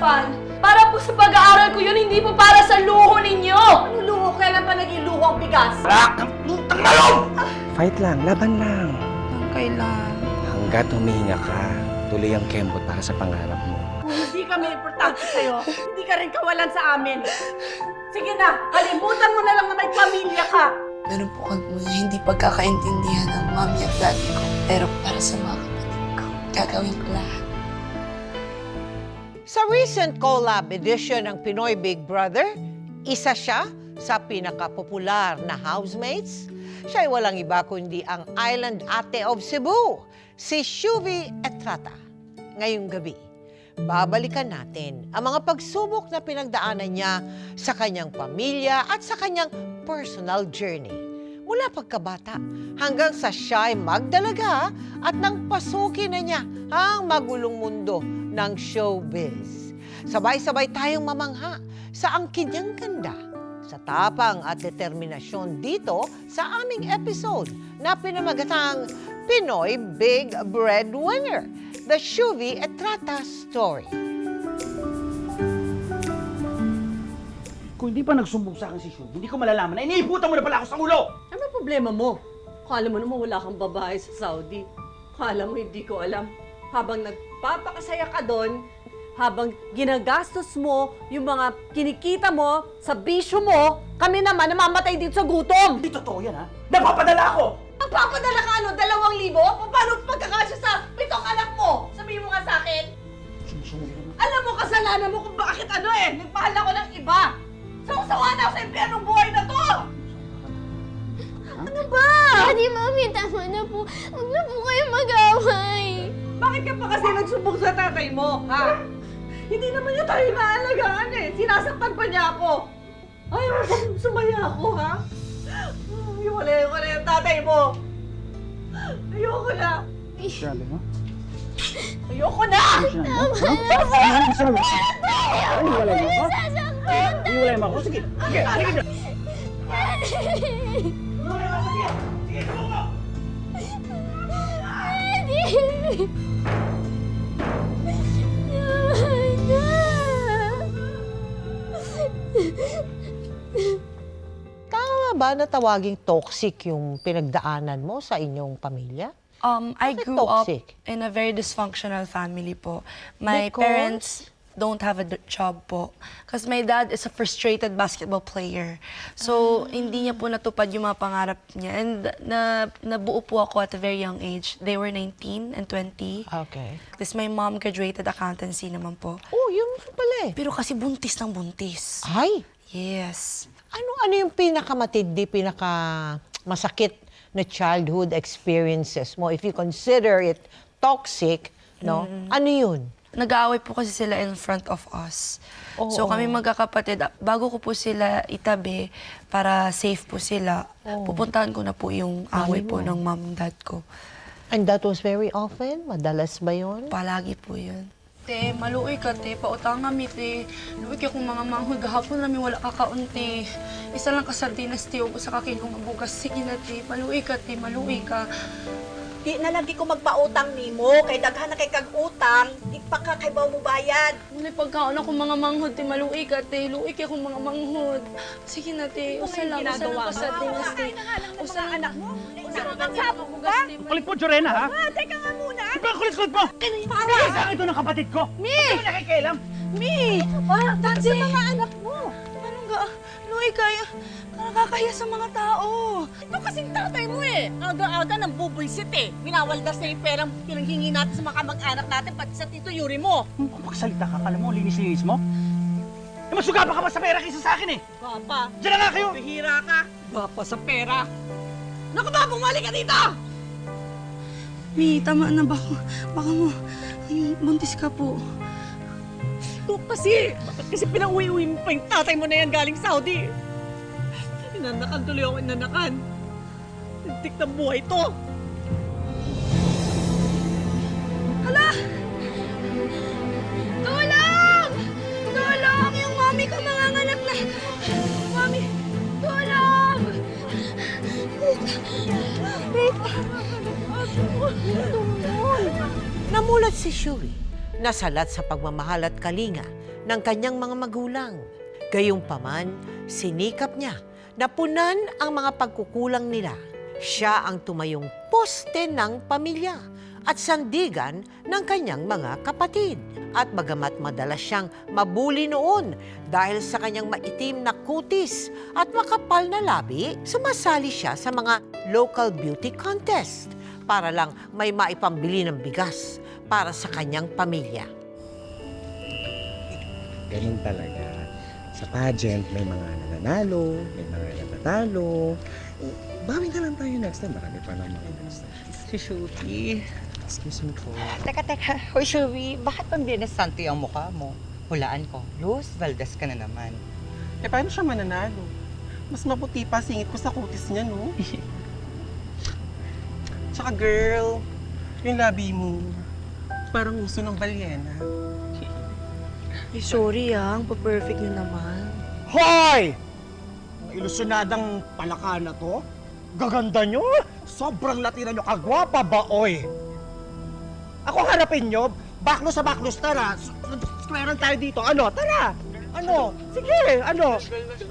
Japan. Para po sa pag-aaral ko yun, hindi po para sa luho ninyo! Ano luho? Kailan pa naging luho ang bigas? Fight lang, laban lang. Kailan? Hanggat humihinga ka, tuloy ang kembot para sa pangarap mo. Hindi kami importante sa'yo. Hindi ka rin kawalan sa amin. Sige na, kalimutan mo na lang na may pamilya ka. Meron po kami hindi pagkakaintindihan ng mami at daddy ko. Pero para sa mga kapatid ko, gagawin ko lahat. Sa recent collab edition ng Pinoy Big Brother, isa siya sa pinakapopular na housemates. Siya ay walang iba kundi ang Island Ate of Cebu, si Shuvi Etrata. Ngayong gabi, babalikan natin ang mga pagsubok na pinagdaanan niya sa kanyang pamilya at sa kanyang personal journey. Mula pagkabata hanggang sa siya ay magdalaga at nang pasukin na niya ang magulong mundo ng showbiz. Sabay-sabay tayong mamangha sa angkin niyang ganda, sa tapang at determinasyon dito sa aming episode na pinamagatang Pinoy Big Breadwinner, The Shuvi Etrata Story. Kung hindi pa nagsumbong sa akin si Shuv, hindi ko malalaman na iniiputan mo na pala ako sa ulo! Ano ba problema mo? Kala mo naman wala kang babae sa Saudi. Kala mo hindi ko alam. Habang nagpapakasaya ka doon, habang ginagastos mo yung mga kinikita mo sa bisyo mo, kami naman namamatay dito sa gutom! Hindi totoo yan, ha? Napapadala ako! Magpapadala ka ano? 2,000? Paano pagkakasya sa 7 anak mo? Sabihin mo nga sa akin. Sumusunod naman. Alam mo, kasalanan mo kung bakit nagmahal ako ng iba. Sawa na ako sa impyernong buhay na to! Ano ba? Daddy, Mami, tama na po. Huwag na po kayo mag-away. Bakit ka pa kasi nagsumbong sa tatay mo, ha? Hindi naman niya tayo naalagaan eh. Sinasaktan pa niya ako. Ayaw mo bang sumaya ako, ha? Wala yung tatay mo. Ayoko na. Sabi mo? Ayoko na! Iwalay mo ako? Iwalay mo ako? Sige, sige, sige! Tama ba na tawaging toxic yung pinagdaanan mo sa inyong pamilya? I Bakit grew up toxic? in a very dysfunctional family po. My Because? parents don't have a job po. Because my dad is a frustrated basketball player. So, hindi niya po natupad yung mga pangarap niya. And nabuo po ako at a very young age. They were 19 and 20. Okay. Tapos my mom graduated accountancy naman po. Oh, yun pala eh. Pero kasi buntis ng buntis. Ay, Yes. ano yung pinakamatindi, pinakamasakit na childhood experiences mo? If you consider it toxic, no? Ano yun? Nag-aaway po kasi sila in front of us. Oo. So kami magkakapatid, bago ko po sila itabi para safe po sila, pupuntahan ko na po yung away po ng mom and dad ko. And that was very often? Madalas ba yun? Palagi po yun. Te, maluoy ka, te. Pautang kami, te. Luoy ka kung mga manghod. Gahapon namin wala kakaunti. Isa lang ka sardinas, te. Ubo sa kakinong bugas. Sige na, te. Maluoy ka, te. Maluoy ka. Di na lagi ko magpautang nimo. Kay daghan na kay kag-utang. Di pa ka kay mo bayad. Muli pagkaon ako mga manghod, te. Maluoy ka, te. Luoy ka kung mga manghod. Sige na, te. Usa lang ka sardinas, te. Usa lang anak mo. Usa lang ka sa bugas, te. Kulit mo, Jorena, ha? Teka nga muna. Di ba ang kulit-kulit mo? Para! Sa akin ito ng kapatid ko! Mi! Hindi mo nakikialam! Mi! Dahil sa mga anak mo. Anong ga? Luoy ka. Nakakahiya sa mga tao. Ito kasing tatay mo eh. Aga-aga nang bubulsit eh. Minawaldas na yung perang pinanghingi natin sa mga kamag-anak natin, pati sa Tito Yuri mo. Kung magsalita ka, kala mo, linis-linis mo? Eh, masugapa ka pa sa pera kaysa sa akin eh! Papa, Diyan na nga kayo! pihira ka. Papa sa pera. Naku ba, bumalik ka dito! Mi, tama na ba? Baka mo, ay, buntis ka po. Ito kasi, bakit kasi pinauwi-uwi mo pa yung tatay mo na yan galing Saudi? Inanakan tuloy ako, inanakan. Tintik ng buhay to. Hala! Tulong! Tulong! Yung mami ko manganganak na. Mami, tulong! Namulat si Shuri, nasalat sa pagmamahal at kalinga ng kanyang mga magulang. Gayunpaman, sinikap niya na punan ang mga pagkukulang nila. Siya ang tumayong poste ng pamilya at sandigan ng kanyang mga kapatid. At bagamat madalas siyang mabuli noon dahil sa kanyang maitim na kutis at makapal na labi, sumasali siya sa mga local beauty contest para lang may maipambili ng bigas para sa kanyang pamilya. Ganun talaga. Sa pageant, may mga nananalo, may mga natatalo. Bawi na lang tayo next time. Marami pa naman next time. Si Shubi. Excuse me po. Teka. Hoy, Shubi, bakit pang Bienes Santo ang mukha mo? Hulaan ko, Luz Valdez ka na naman. Eh, paano siya mananalo? Mas maputi pa singit ko sa kutis niya, no? Tsaka girl, yung labi mo, parang uso ng balyena. Ay, sorry ang pa-perfect niyo naman. Hoy! Ang ilusyonadang palaka na to? Gaganda nyo! Sobrang latina nyo. Kagwapa ba, oy? Ako harapin nyo. Baklos sa baklos, tara. Squarean tayo dito. Ano? Tara! Ano? Sige, ano?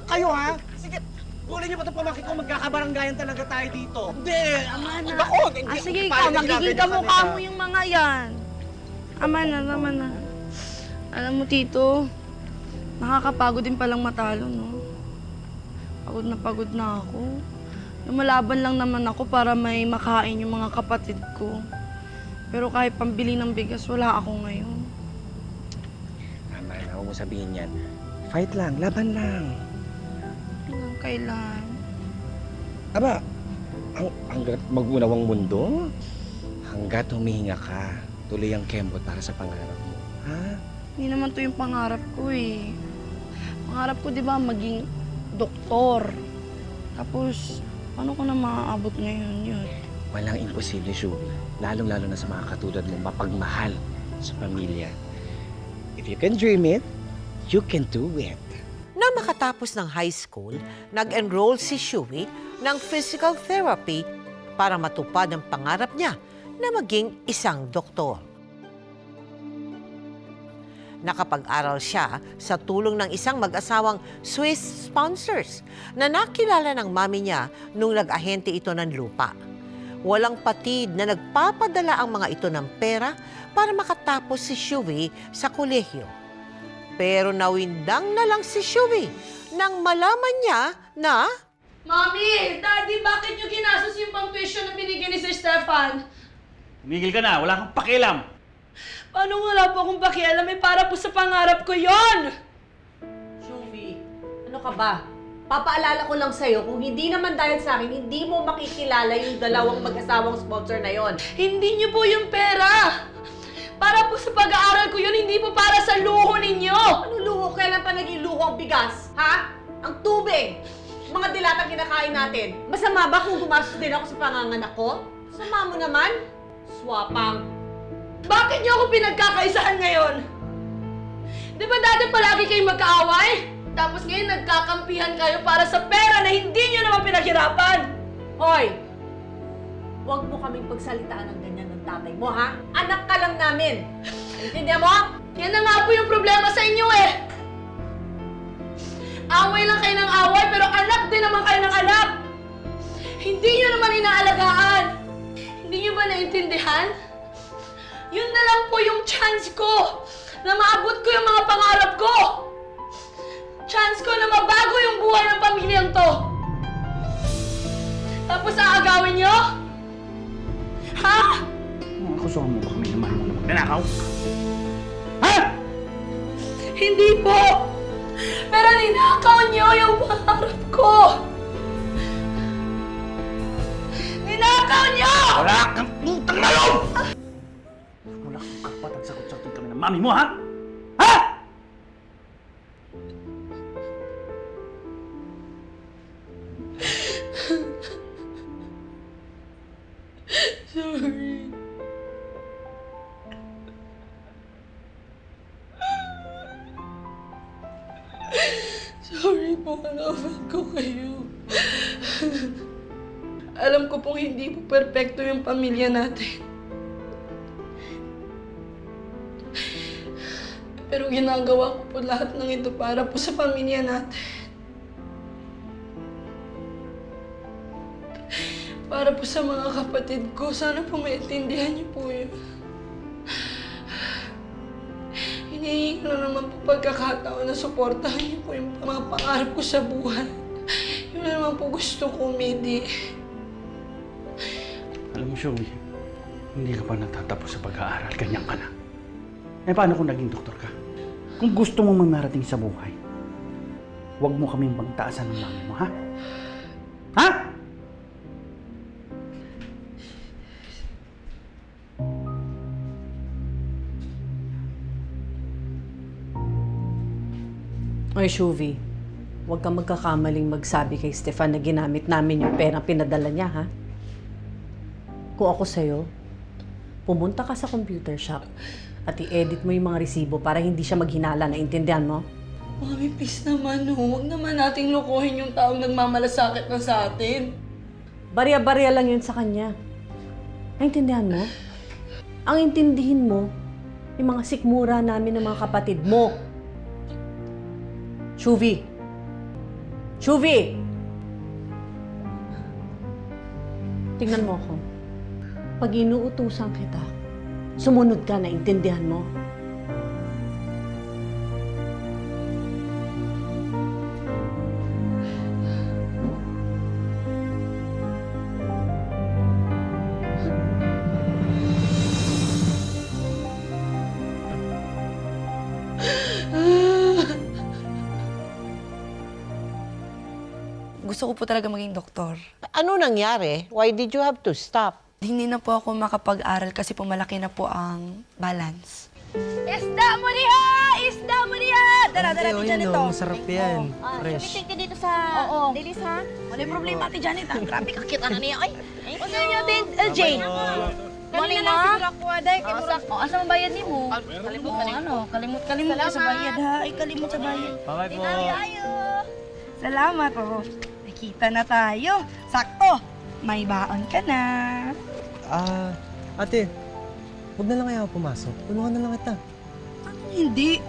Kayo ha? Sige. Kunin niyo pa itong pamangkin ko. Magkakabaranggayan talaga tayo dito. Hindi! Ama na! Ako! Sige ikaw, magiging kamukha mo yung mga yan. Ama na. Alam mo, Tito, nakakapagod din palang matalo, no? Pagod na ako. Lumalaban lang naman ako para may makain yung mga kapatid ko. Pero kahit pambili ng bigas, wala ako ngayon. Tama na, huwag mo sabihin yan. Fight lang, laban lang. Hanggang kailan? Aba, hanggat mag-unawang mundo, hanggat humihinga ka, tuloy ang kembot para sa pangarap mo. Ha? Hindi naman to yung pangarap ko eh. Pangarap ko, di ba, maging doktor. Tapos, paano ko na maaabot ngayon yun? Walang imposible, Shubi. Lalong-lalo na sa mga katulad mo, mapagmahal sa pamilya. If you can dream it, you can do it. Na makatapos ng high school, nag-enroll si Shuey ng physical therapy para matupad ang pangarap niya na maging isang doktor. Nakapag-aral siya sa tulong ng isang mag-asawang Swiss sponsors na nakilala ng mami niya nung nag-ahente ito ng lupa. Walang patid na nagpapadala ang mga ito ng pera para makatapos si Shuey sa kolehiyo. Pero nawindang na lang si Shuey nang malaman niya na Mami! Daddy, bakit nyo ginastos yung pang-tuition na binigyan ni Sir Stefan? Tumigil ka na. Wala kang pakialam. Paano wala po akong pakialam? Eh, para po sa pangarap ko yon. Shubi, ano ka ba? Papaalala ko lang sa'yo, kung hindi naman dahil sa akin, hindi mo makikilala yung dalawang mag-asawang sponsor na yon. Hindi nyo po yung pera. Para po sa pag-aaral ko yun, hindi po para sa luho ninyo. Ano luho? Kailan pa naging luho ang bigas? Ha? Ang tubig? Mga dilatang kinakain natin. Masama ba kung gumastos din ako sa panganganak ko? Sama mo naman? Swapang. Bakit nyo ako pinagkakaisahan ngayon? Di ba dati palagi kayong magkaaway? Tapos ngayon nagkakampihan kayo para sa pera na hindi nyo naman pinaghirapan. Hoy! Huwag mo kaming pagsalitaan ng ganyan ng tatay mo, ha? Anak ka lang namin. Intindihan mo? Yan na nga po yung problema sa inyo eh. Away lang kayo ng away, pero anak din naman kayo ng anak. Hindi nyo naman inaalagaan. Hindi nyo ba naintindihan? Yun na lang po yung chance ko na maabot ko yung mga pangarap ko. Chance ko na mabago yung buhay ng pamilyang to. Tapos aagawin nyo? Ha? Akusuhan mo ba kami naman mo na magnanakaw? Ha? Hindi po! Pero ninakaw nyo yung pangarap ko! Ninakaw nyo! Wala kang putang na loob! Wala kang kapatang sagot-sagutin kami ng mami mo, ha? Ha? Sorry. Sorry po, na-offend ko kayo. Alam ko pong hindi po perfecto yung pamilya natin. Pero ginagawa ko po lahat ng ito para po sa pamilya natin. Para po sa mga kapatid ko. Sana po maintindihan niyo po yun. Hinihingi ko na naman po pagkakataon na suportahan niyo po yung mga pangarap ko sa buhay. Yun na naman po gusto ko, Midi. Alam mo, Showy, hindi ka pa natatapos sa pag-aaral. Ganyan ka na. Eh, paano kung naging doktor ka? Kung gusto mo mamarating sa buhay, huwag mo kaming pagtaasan ng mami mo, ha? Ha? Ay, Shuvi, huwag kang magkakamaling magsabi kay Stefan na ginamit namin yung perang pinadala niya, ha? Kung ako sa'yo, pumunta ka sa computer shop at i-edit mo yung mga resibo para hindi siya maghinala, naintindihan mo? Mami, please naman, huwag naman nating lokohin yung taong nagmamalasakit na sa atin. Barya-barya lang yun sa kanya. Naintindihan mo? Ang intindihin mo, yung mga sikmura namin ng mga kapatid mo. Shuvi! Shuvi! Tingnan mo ako. Pag inuutusan kita, sumunod ka, naintindihan mo? Gusto ko po talaga maging doktor. Ano nangyari? Why did you have to stop? Hindi na po ako makapag-aral kasi po malaki na po ang balance. Isda mo niya! Isda mo niya! Dara, Ate, masarap yan. Fresh. Tumiting ka dito sa Lilis, ha? Wala yung problema, Ate Janet. Ang grabe, kakita na niya. Ay, ano niya din, LJ? Kanina lang siguro ako, Aday. Asa ang bayad ni mo? Kalimut ka ano? Kalimut ka sa bayad, ha? Ay, kalimut sa bayad. Bye po. Salamat, oh. Nakita na tayo. Sakto. May baon ka na. Ate, huwag na lang kaya ako pumasok. Tulungan na lang kita. Hindi.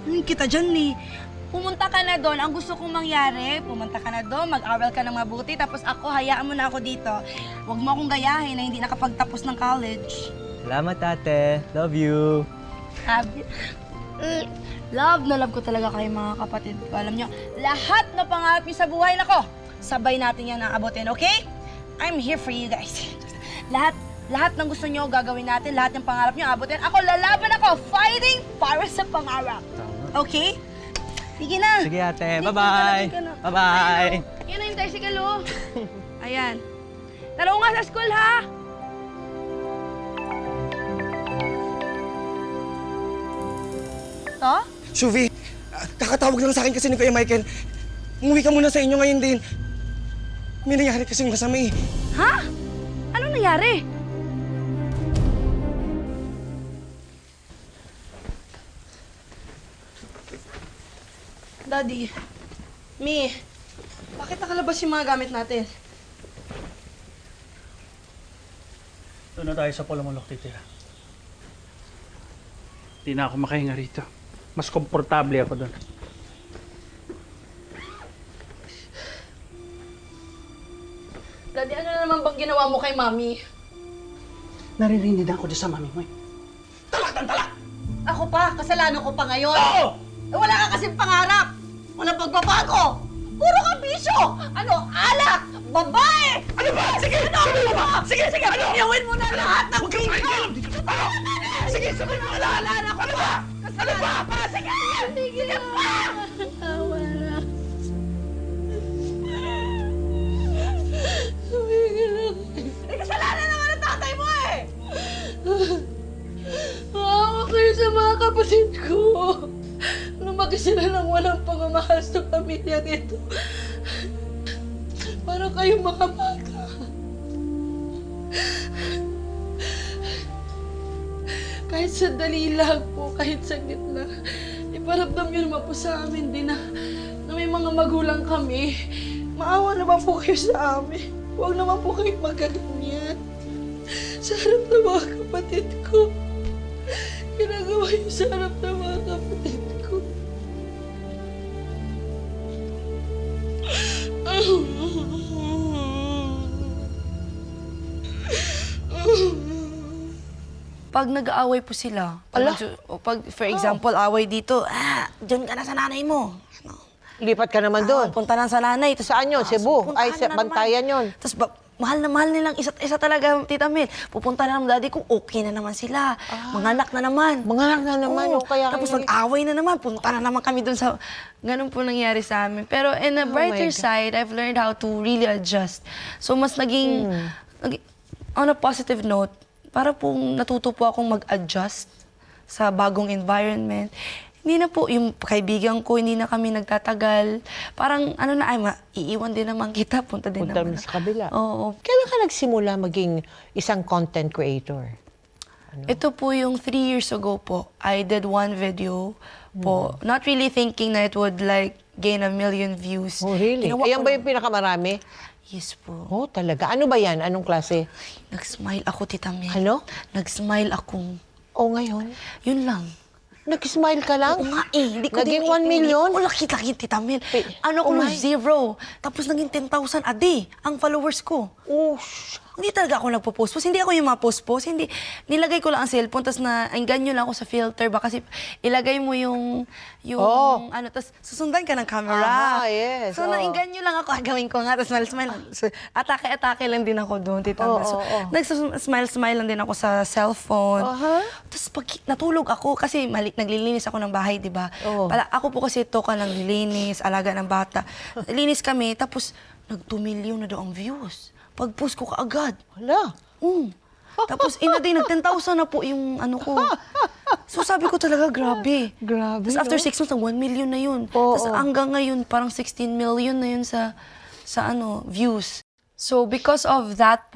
Hindi kita dyan, eh. Pumunta ka na doon. Ang gusto kong mangyari, pumunta ka na doon, mag-aral ka ng mabuti, tapos ako, hayaan mo na ako dito. Huwag mo akong gayahin na hindi nakapagtapos ng college. Salamat, ate. Love you. Love na love ko talaga kayo mga kapatid ko. Alam nyo, lahat na pangarap nyo sa buhay, nako, sabay natin yan aabotin, okay? I'm here for you guys. Lahat ng gusto nyo gagawin natin, lahat ng pangarap nyo aabotin. Ako, lalaban ako, fighting para sa pangarap. Okay? Sige na. Sige, ate. Sige, Bye-bye. ka na. Bye-bye. Yan na yung tricycle, oh. Ayan. Tara nga sa school, ha? To? Shuvi, kakatawag lang sa akin kasi ni Kuya Michael. Umuwi ka muna sa inyo ngayon din. May nangyari kasing masama eh. Ha? Anong nangyari? Daddy, Mi, bakit nakalabas yung mga gamit natin? Doon na tayo sa Palamalok, titira. Hindi na ako makahinga rito. Mas komportable ako doon. Daddy, ano na naman bang ginawa mo kay Mami? Naririnig ako dyan sa mami mo eh. Ako pa, kasalanan ko pa ngayon. Oo! Eh, wala ka kasing pangarap. Walang pagbabago. Puro ka bisyo. Ano, alak, babae. Ano ba? Sige, ano ba? Sige, ano? Iyawin mo na lahat ng income. Sige, sabi mo, wala na ako. Ano ba? Ano ba? Sige, sige pa. Tawa na. Eh, kasalanan naman ng tatay mo eh. Maawa kayo sa mga kapatid ko. Lumaki sila ng walang pagmamahal sa pamilya nito. Para kayong mga bata. Kahit sandali lang po, kahit saglit lang, iparamdam niyo naman po sa amin din na may mga magulang kami. Maawa naman po kayo sa amin. Huwag naman po kayo magaganyan. Sa harap ng mga kapatid ko. ginagawa niyo sa harap ng mga kapatid ko. Pag nag-aaway po sila, pag for example, away dito, dyan ka na sa nanay mo. Lipat ka naman doon. Punta na sa nanay. Tas, Saan yun? Cebu? Ay, puntahan na Bantayan yun. Tapos mahal na mahal nilang isa't isa talaga, Tita Mel. Pupunta na ng daddy ko, okay na naman sila. Manganak na naman. Manganak na naman. Oo. O kaya Tapos mag-away na naman, punta na naman kami dun sa... Ganun po nangyari sa amin. Pero in a brighter God. side, I've learned how to really adjust. So mas naging... On a positive note, para pong natuto po akong mag-adjust sa bagong environment. Hindi na po, yung kaibigan ko, hindi na kami nagtatagal. Parang, ano na, iiwan din naman kita, punta din Punta naman. mo sa kabila. Oo. Kailan ka nagsimula maging isang content creator? Ito po yung 3 years ago po. I did one video po. Not really thinking na it would like gain 1 million views. Oh, really? Ginawa Ayan ko ba lang- yung pinakamarami? Yes po. Oh, talaga. Ano ba yan? Anong klase? Nag-smile ako, Tita Mel. Ano? Nag-smile ako. Oh, ngayon? Yun lang. Nag-smile ka lang? Oo nga eh. Hindi ko Naging 1 din million? Wala kita, Tita Mel. Eh, Ano ko oh lang, my. 0. Tapos naging 10,000 a day ang followers ko. Oh, Hindi talaga ako nagpo-post-post. Hindi ako yung mga post-post. Hindi. Nilagay ko lang ang cellphone, tapos ganyo lang ako sa filter. Baka kasi ilagay mo yung Oh. ano, tapos susundan ka ng camera. Aha, yes, So, oh. nainganyo lang ako. Gawin ko nga, tapos smile. So, atake lang din ako doon, Tita Oh, Mel. So, oh, oh. nagsasmile lang din ako sa cellphone. Aha. Tapos pag natulog ako, kasi naglilinis ako ng bahay, di ba? Oo. Ako po kasi toka ng lilinis, alaga ng bata. Linis kami, tapos nag-2 million na daw ang views. Pag-post ko kaagad. wala. Tapos in a day, nag-10,000 na po yung ano ko. So sabi ko talaga, grabe. Grabe, Tapos after no? 6 months, nag 1 million na yun. Oo. Tapos hanggang ngayon, parang 16 million na yun sa views. So because of that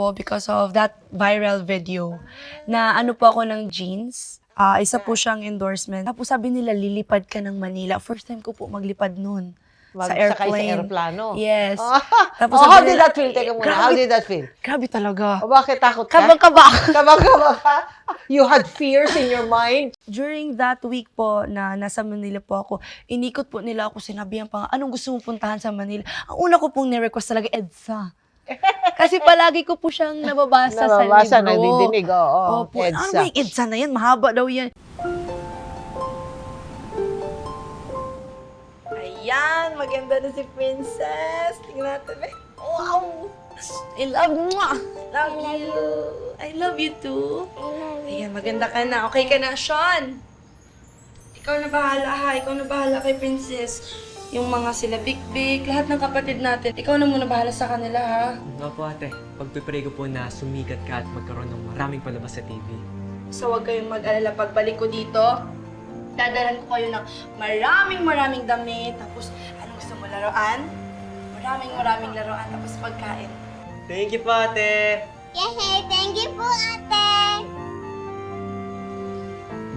viral video, na ano po ako ng jeans, isa po siyang endorsement. Tapos sabi nila, lilipad ka ng Manila. First time ko po maglipad nun. Sa Magsakay airplane. sa aeroplano. Yes. Tapos sabi how did nila, that feel? Teka muna, how did that feel? Grabe talaga. O bakit takot ka? Kabang-kaba. Kabang-kaba ka? You had fears in your mind? During that week po na nasa Manila po ako, inikot po nila ako, sinabihan pa nga, anong gusto mong puntahan sa Manila? Ang una ko pong ni-request talaga, EDSA. Kasi palagi ko po siyang nababasa sa libro. nadidinig, oo. Opo, ano ba yung EDSA na yan? Mahaba daw yan. Ayan, maganda na si Princess. Tingnan natin, eh. Wow! I love you. I love you too. Ayan, maganda ka na. Okay ka na, Sean. Ikaw na bahala, ha? Ikaw na bahala kay Princess. Yung mga sila Big Big, lahat ng kapatid natin. Ikaw na muna bahala sa kanila, ha? Nga po ate, pagpipray ko po na sumikat ka at magkaroon ng maraming palabas sa TV. So huwag kayong mag-alala. Pagbalik ko dito, dadalan ko kayo ng maraming damit. Tapos, ano gusto mo, laruan? Maraming laruan. Tapos pagkain. Thank you po ate! Yay! Thank you po, ate!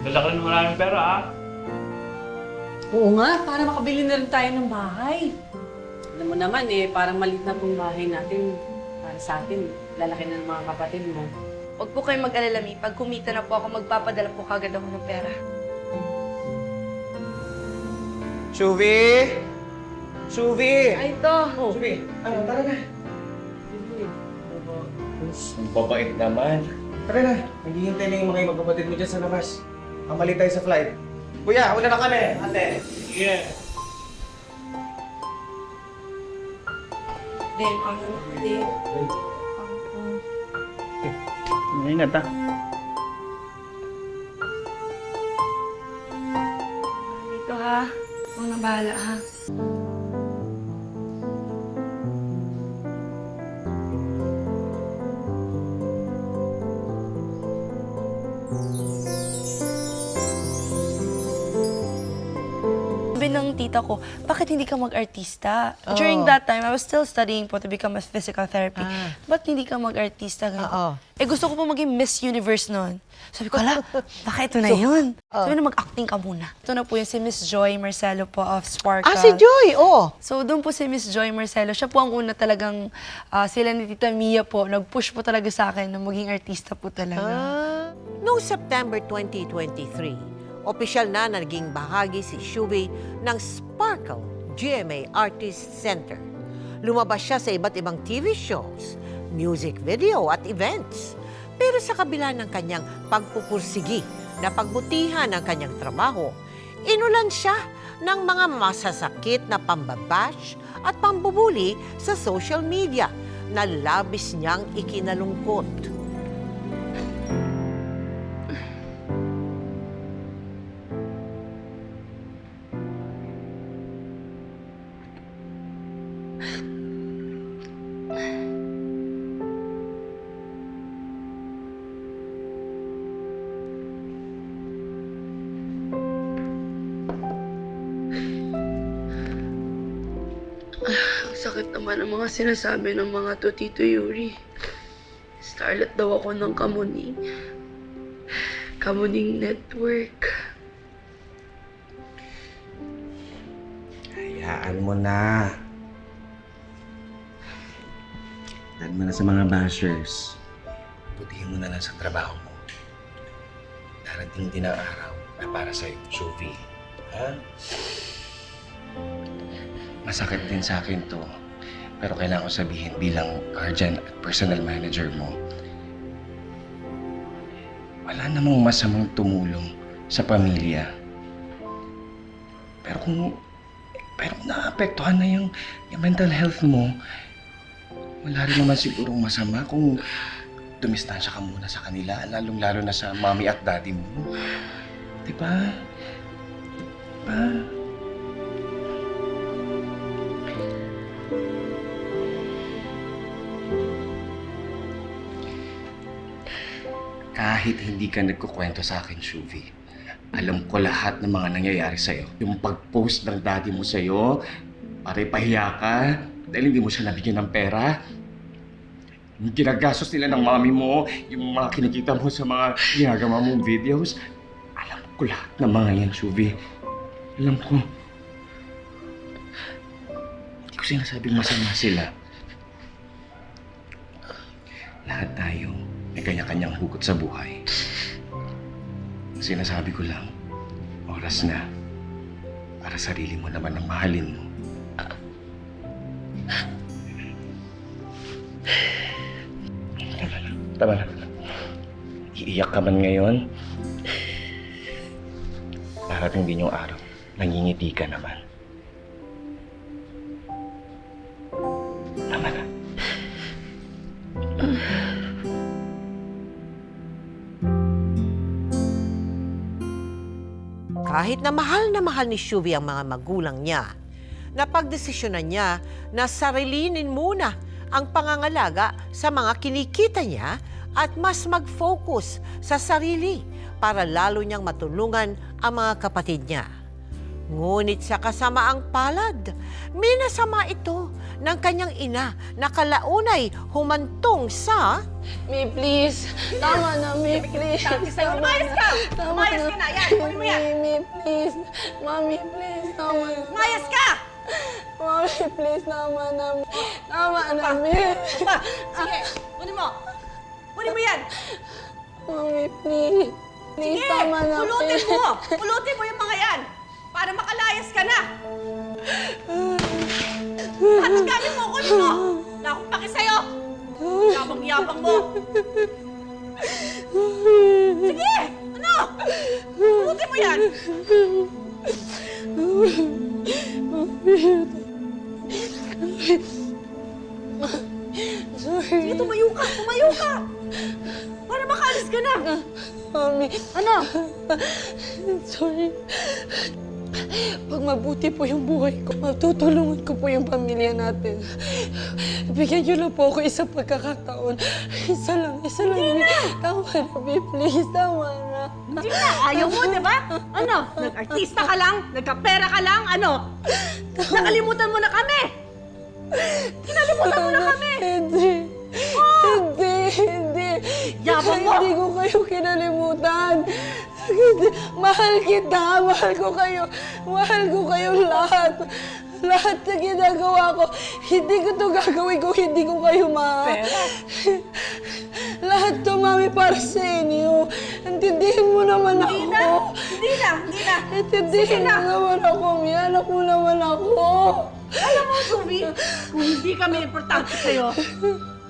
Dala ka ng maraming pera, ah. Oo nga, para makabili na rin tayo ng bahay. Alam mo naman parang maliit na pong bahay natin. Para sa atin, lalaki na ng mga kapatid mo. Huwag po kayong mag-alala, Mi. Pag kumita na po ako, magpapadala po kagad ako ng pera. Shuvi! Shuvi! Ay, ito. Shuvi, ano, tara na. Ang babait naman. Tara na, naghihintay na yung mga magkapatid mo dyan sa labas. Kamali tayo sa flight. Kuya, una na kami, ate. Yeah! Then, then. Ingat, ah. Dito, ha? Huwag na bahala, ha? sabi ng tita ko, bakit hindi ka mag-artista? During that time, I was still studying po to become a physical therapy. Ba't hindi ka mag-artista? Ganun. Eh, gusto ko po maging Miss Universe noon. Sabi ko, ala, baka ito na yun. Sabi na, mag-acting ka muna. Ito na po yun si Miss Joy Marcelo po of Sparkle. Ah, si Joy, oh. So, doon po si Miss Joy Marcelo. Siya po ang una talagang, sila ni Tita Mia po, nag-push po talaga sa akin na maging artista po talaga. Noong September 2023, opisyal na naging bahagi si Shuvi ng Sparkle GMA Artist Center. Lumabas siya sa iba't ibang TV shows, music video at events. Pero sa kabila ng kanyang pagpupursigi na pagbutihan ng kanyang trabaho, inulan siya ng mga masasakit na pambabash at pambubuli sa social media na labis niyang ikinalungkot. Ang sakit naman ang mga sinasabi ng mga to, Tito Yuri. Starlet daw ako ng Kamuning. Kamuning Network. Hayaan mo na. Dahil mo na sa mga bashers. Putihin mo na lang sa trabaho mo. Darating din ang araw na para sa'yo, Shuvi. Ha? Masakit din sa akin to. Pero kailangan ko sabihin bilang guardian at personal manager mo. Wala namang masamang tumulong sa pamilya. Pero kung naapektuhan na yung mental health mo, wala rin naman sigurong masama kung dumistansya ka muna sa kanila, lalong-lalo na sa mommy at daddy mo. Diba? Diba? Kahit hindi ka nagkukwento sa akin, Shuvi, alam ko lahat ng mga nangyayari sa'yo. Yung pag-post ng daddy mo sa'yo, pare pahiya ka, dahil hindi mo siya nabigyan ng pera. Yung ginagastos nila ng mami mo, yung mga kinikita mo sa mga ginagawa mong videos. Alam ko lahat ng mga yan, Shuvi. Alam ko. Hindi ko sinasabing masama sila. Lahat tayo may kanya-kanyang hugot sa buhay. Sinasabi ko lang, oras na para sarili mo naman ang mahalin mo. Tama na. Iiyak ka man ngayon. Darating din yung araw, nangingiti ka naman. Tama na. Kahit na mahal ni Shuvi ang mga magulang niya, napagdesisyonan niya na sarilinin muna ang pangangalaga sa mga kinikita niya at mas mag-focus sa sarili para lalo niyang matulungan ang mga kapatid niya. Ngunit sa kasamaang palad, minasama ito ng kanyang ina na kalaunay humantong sa... Mi, please. Tama na, Mi, please. Umayos ka! Umayos ka na! Yan, kunin mo yan! Mi, please. Mami, please. Tama na. Umayos ka! Mami, please. Tama na. Tama na, Mi. Sige, kunin mo! Kunin mo yan! Mami, please. Please, Sige, tama na, pulutin please. mo! Pulutin mo yung mga yan! Para makalayas ka na! Lahat ng gamit mo, kunin mo! Wala akong paki sa'yo! Yabang-yabang mo! Sige! Ano? Pulutin mo yan! Sige, tumayo ka! Tumayo ka! Para makaalis ka na! Mami. Ano? Sorry. Pag mabuti po yung buhay ko, matutulungan ko po yung pamilya natin. Bigyan niyo lang po ako isang pagkakataon. Isa lang. Tama na, babe. Please, tama na. Hindi na, ayaw mo, di ba? Ano, nag-artista ka lang, nagkapera ka lang, ano? Nakalimutan mo na kami! Kinalimutan mo na kami! Hindi. Yabang mo! Hindi ko kayo kinalimutan. Mahal kita. Mahal ko kayo lahat. Lahat na ginagawa ko, hindi ko to gagawin kung hindi ko kayo mahal. Lahat to, Mami, para sa inyo. Intindihin mo naman ako. Hindi na! Intindihin mo naman ako, Mi. Anak mo naman ako. Alam mo, Subi, kung hindi kami importante sa'yo,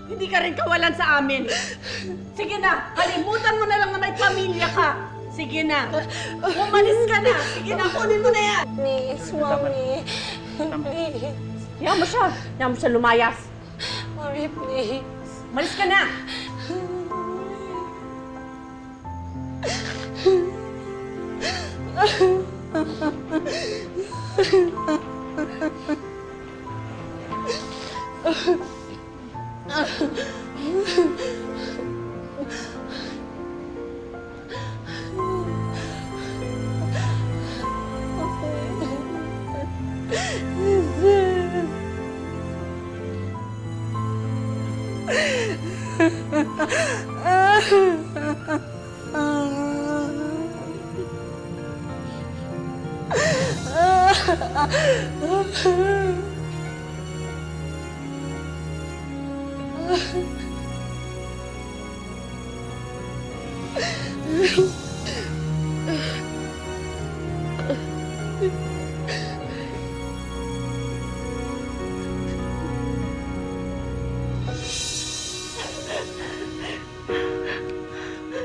hindi ka rin kawalan sa amin. Sige na, kalimutan mo na lang na may pamilya ka. Sige na, umalis ka na. Sige na, kunin mo na yan. Please, Mami. Please. Yan mo siya lumayas. Mami, please. Umalis ka na.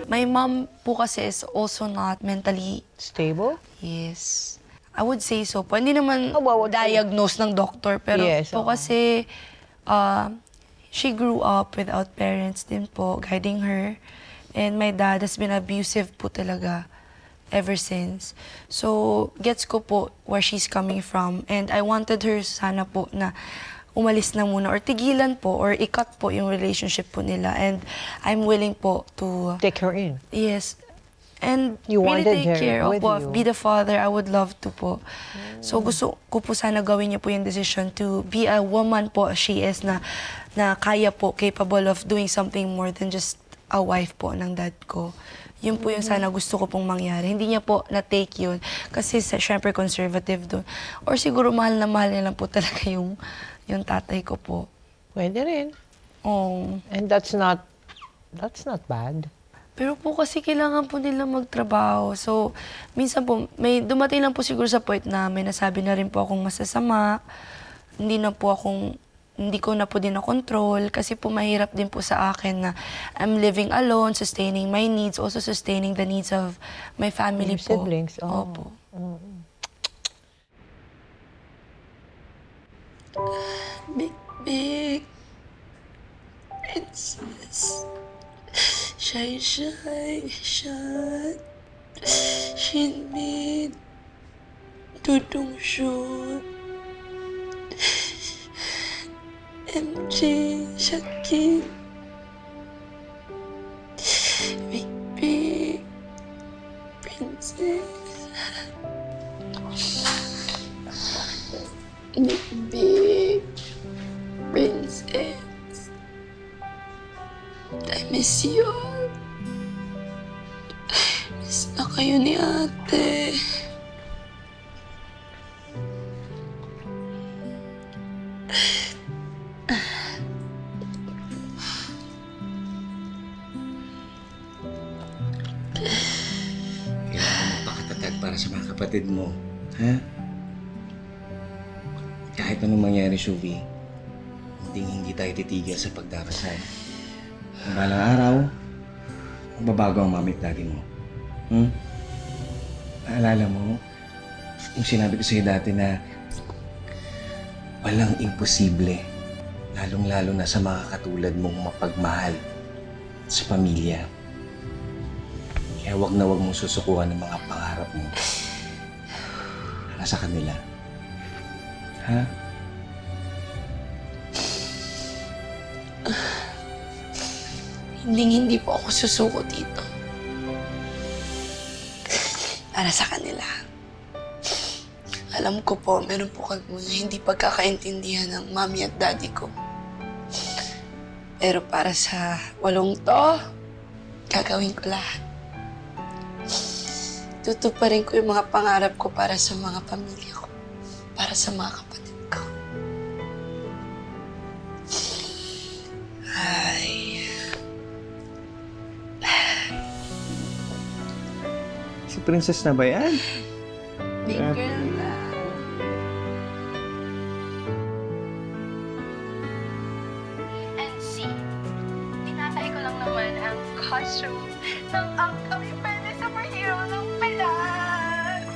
My mom po kasi is also not mentally, Stable? yes. I would say so po. Hindi naman What would you- diagnose ng doctor, pero Yes, po oo. kasi she grew up without parents din po guiding her. And my dad has been abusive po talaga ever since. So, gets ko po where she's coming from. And I wanted her sana po na umalis na muna or tigilan po or i-cut po yung relationship po nila. And I'm willing po to, Take her in. yes, and You really wanted take her care with of, you. be the father. I would love to po. So gusto ko po sana gawin niyo po yung decision to be a woman po she is na kaya po, capable of doing something more than just a wife po ng dad ko. Yun po yung sana gusto ko pong mangyari. Hindi niya po na-take yun kasi syempre conservative doon. Or siguro mahal na mahal niya lang po talaga yung tatay ko po. Pwede rin. Oh. And that's not bad. Pero po kasi kailangan po nila magtrabaho. So, minsan po, may dumating lang po siguro sa point na may nasabi na rin po akong masasama. Hindi ko na po din na-control kasi po mahirap din po sa akin na I'm living alone, sustaining my needs, also sustaining the needs of my family Your po. siblings, oh. Opo. Big princess. Shy, shot. Shinbin. Dudong shoot. MJ, Shaki. Big princess. Big princess. I miss you. Miss na kayo ni ate. Kailangan magpakatatag para sa mga kapatid mo. Ha? Kahit anong mangyari, Shuvi, hindi tayo titigil sa pagdarasal. Ang balang araw, magbabago ang mami at daddy mo. Naalala mo, yung sinabi ko sa'yo dati na walang imposible, lalong-lalo na sa mga katulad mong mapagmahal sa pamilya. Kaya wag na wag mong susukuhan ng mga pangarap mo. para sa kanila. Ha? Hindi po ako susuko dito. Para sa kanila. Alam ko po, meron po kami hindi pagkakaintindihan ng mami at daddy ko. Pero para sa 8 to, gagawin ko lahat. Tutuparin ko yung mga pangarap ko para sa mga pamilya ko. Para sa mga kapatid ko. Ay. Si Princess na ba yan? Big girl na. And see, tinatay ko lang naman ang costume ng upcoming pwede superhero ng Pinas.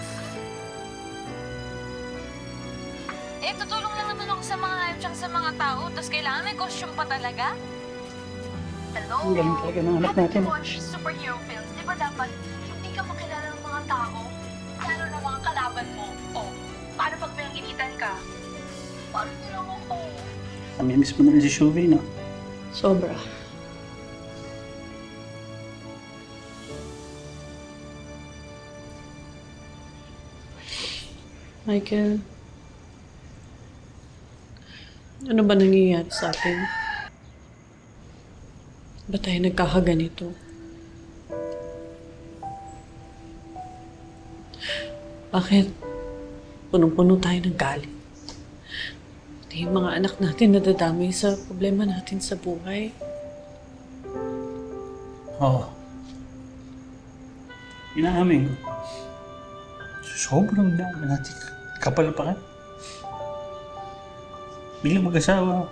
Eh, tutulong lang naman ako sa mga tsaka sa mga tao, tapos kailangan may costume pa talaga? Hello? Ang galing talaga ng anak natin. Watch superhero films, di ba dapat hindi ka makilala ng mga tao? Lalo ng mga kalaban mo. O, paano pag pinanginitan ka? Paano nila mo ko? Namimiss mo na rin si Shuvi, no? Sobra. Michael, ano ba nangyayari sa atin? Ba't tayo nagkakaganito? Bakit punong-puno tayo ng galit? Pati yung mga anak natin nadadamay sa problema natin sa buhay. Oo. Inaamin ko. Sobrang dami natin kapalapakan. Bilang mag-asawa,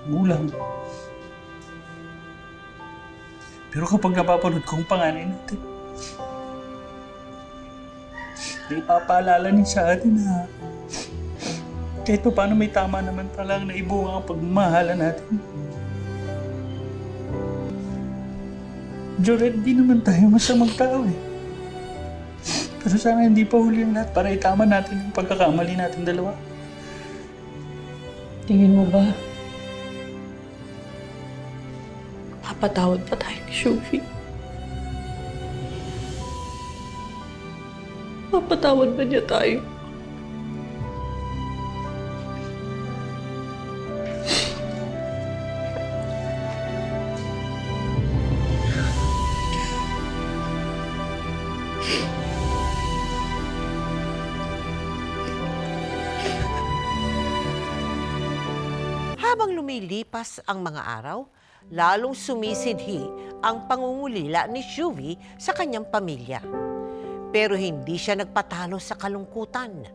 gulang. Pero kapag napapanood ko ang panganay natin, may papaalala niya sa atin na kahit pa paano may tama naman palang naibunga ang pagmamahala natin. Joret, di naman tayo masamang tao eh. Pero sana hindi pa huli ang lahat para itama natin yung pagkakamali natin dalawa. Tingin mo ba? Papatawad pa tayo ni Shuvi? Papatawad ba niya tayo? Habang lumilipas ang mga araw, lalong sumisidhi ang pangungulila ni Shuvi sa kanyang pamilya. Pero hindi siya nagpatalo sa kalungkutan.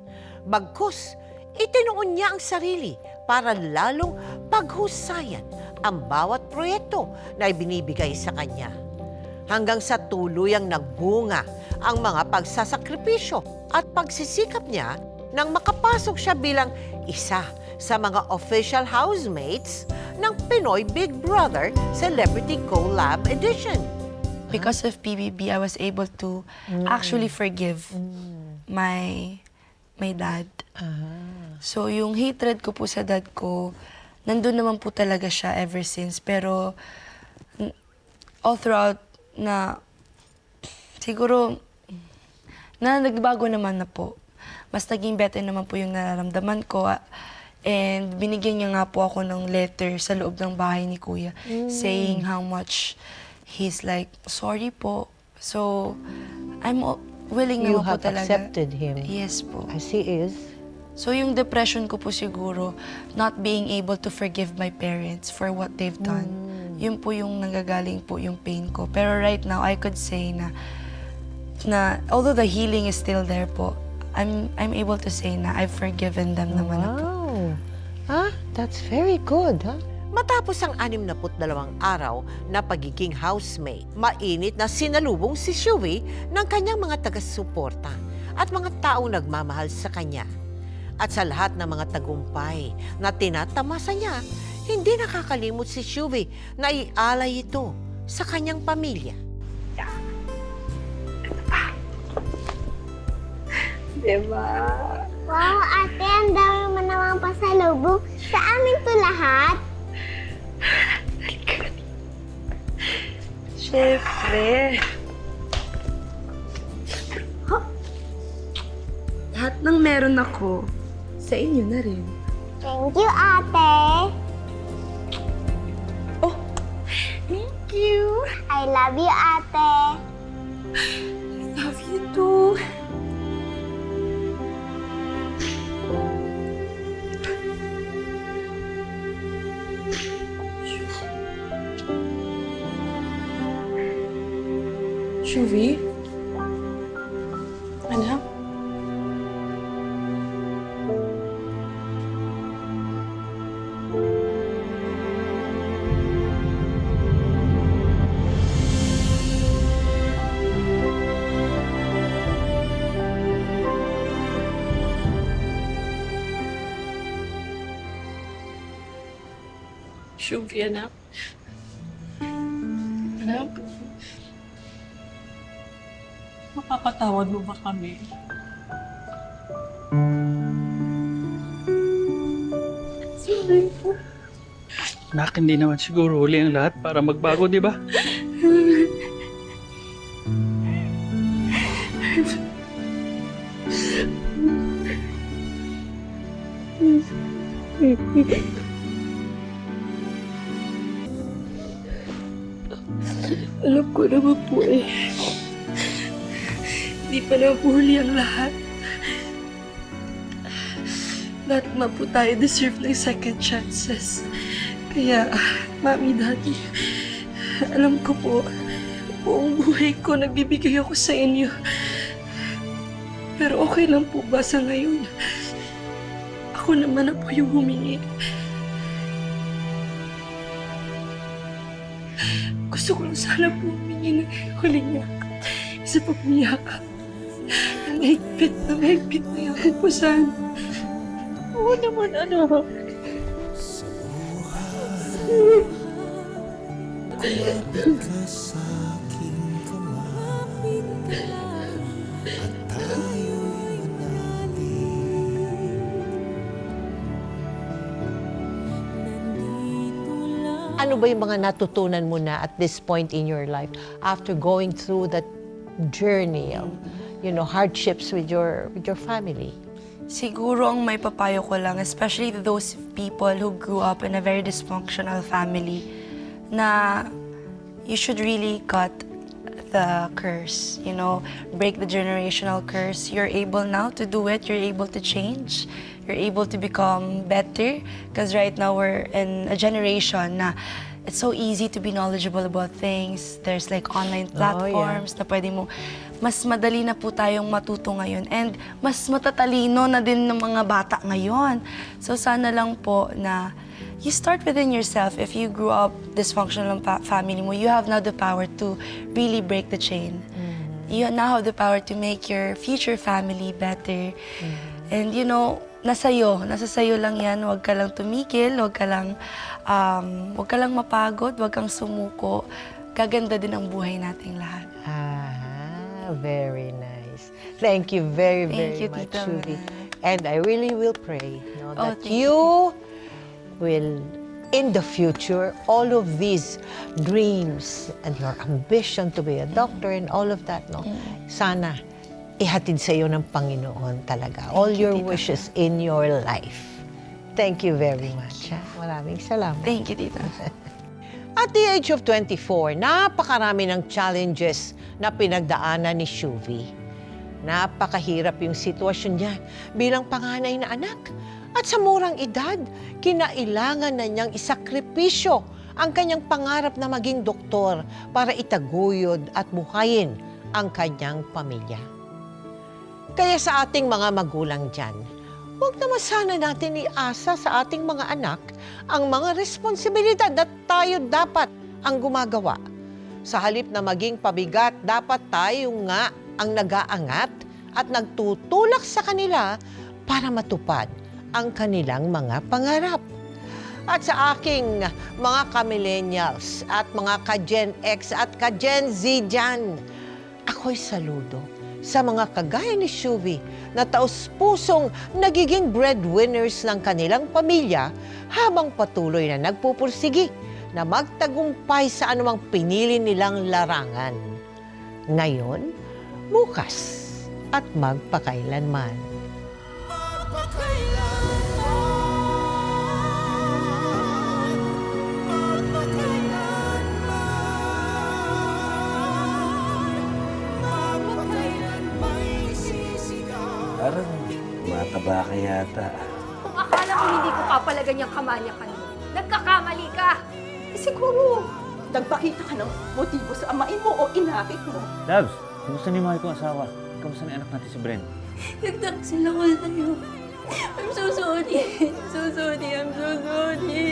Bagkus, itinuon niya ang sarili para lalong paghusayan ang bawat proyekto na ibinibigay sa kanya. Hanggang sa tuluyang nagbunga ang mga pagsasakripisyo at pagsisikap niya nang makapasok siya bilang isa sa mga official housemates ng Pinoy Big Brother Celebrity Collab Edition. Because of PBB, I was able to actually forgive my dad. So yung hatred ko po sa dad ko, nandun naman po talaga siya ever since. Pero all throughout na siguro na nagbago naman na po. Mas naging better naman po yung nararamdaman ko. And binigyan niya nga po ako ng letter sa loob ng bahay ni Kuya saying how much he's like, sorry po. So, I'm willing You naman po have talaga. accepted him Yes po. as he is. So yung depression ko po siguro, not being able to forgive my parents for what they've done. Yun po yung nanggagaling po yung pain ko. Pero right now, I could say na although the healing is still there po, I'm able to say na I've forgiven them naman na po. Wow. That's very good, Matapos ang 62 araw na pagiging housemate, mainit na sinalubong si Shuvi ng kanyang mga taga-suporta at mga taong nagmamahal sa kanya. At sa lahat ng mga tagumpay na tinatamasa niya, hindi nakakalimot si Shuvi na ialay ito sa kanyang pamilya. Diba? Wow, ate, ang dami mo namang pasalubong. Sa amin to lahat. Siyempre. Lahat ng meron ako, sa inyo na rin. Thank you, ate. Thank you. I love you, ate. Love you too. Shuvi? Anak? Shuvi, anak? Anak? Makakatawad mo ba kami? Sorry po. Nak, hindi naman siguro huli ang lahat para magbago, di ba? Alam ko naman po eh. Hindi pa na po huli ang lahat. Lahat naman po tayo deserve ng second chances. Kaya, Mami, Daddy, alam ko po, buong buhay ko nagbibigay ako sa inyo. Pero okay lang po ba sa ngayon? Ako naman na po yung humingi. Gusto ko lang sana po humingi ng huling yakap. Isa pa pong yakap. Na mahigpit na yakap po sana. Oo naman, ano. Ano ba yung mga natutunan mo na at this point in your life after going through that journey of, hardships with your family? Siguro ang may papayo ko lang, especially to those people who grew up in a very dysfunctional family, na you should really cut the curse, break the generational curse. You're able now to do it, you're able to change, you're able to become better, because right now we're in a generation na it's so easy to be knowledgeable about things. There's like online platforms na pwede mo, mas madali na po tayong matuto ngayon and mas matatalino na din ng mga bata ngayon. So sana lang po na you start within yourself. If you grew up dysfunctional family mo, you have now the power to really break the chain. You now have the power to make your future family better. And nasa sayo lang yan. Huwag ka lang tumigil, huwag ka lang mapagod, huwag kang sumuko. Gaganda din ang buhay nating lahat. Very nice. Thank you very, Thank very you, much, Tita Shuvi. Mel. And I really will pray that thank you will, in the future, all of these dreams and your ambition to be a doctor and all of that, sana ihatid sa iyo ng Panginoon talaga. All your Tita wishes in your life. Thank you very much. Maraming salamat. Thank you, Tita. At the age of 24, napakarami ng challenges na pinagdaanan ni Shuvi. Napakahirap yung sitwasyon niya bilang panganay na anak. At sa murang edad, kinailangan na niyang isakripisyo ang kanyang pangarap na maging doktor para itaguyod at buhayin ang kanyang pamilya. Kaya sa ating mga magulang dyan, huwag naman sana natin iasa sa ating mga anak ang mga responsibilidad na tayo dapat ang gumagawa. Sa halip na maging pabigat, dapat tayo nga ang nag-aangat at nagtutulak sa kanila para matupad ang kanilang mga pangarap. At sa aking mga ka-millennials at mga ka-Gen X at ka-Gen Z dyan, ako'y saludo sa mga kagaya ni Shuvi na taos-pusong nagiging breadwinners ng kanilang pamilya habang patuloy na nagpupursigi na magtagumpay sa anumang pinili nilang larangan. Ngayon, bukas at magpakailanman. Parang mataba ka yata. Kung akala ko hindi ko papalagan yung kamanyakan mo, nagkakamali ka. Siguro, nagpakita ka ng motibo sa amain mo o inakit mo. Labs, kumusta ni mahal kong asawa? Kamusta na anak natin si Bren? Nagtaksil ako sa'yo. I'm so sorry. I'm so sorry. I'm so sorry.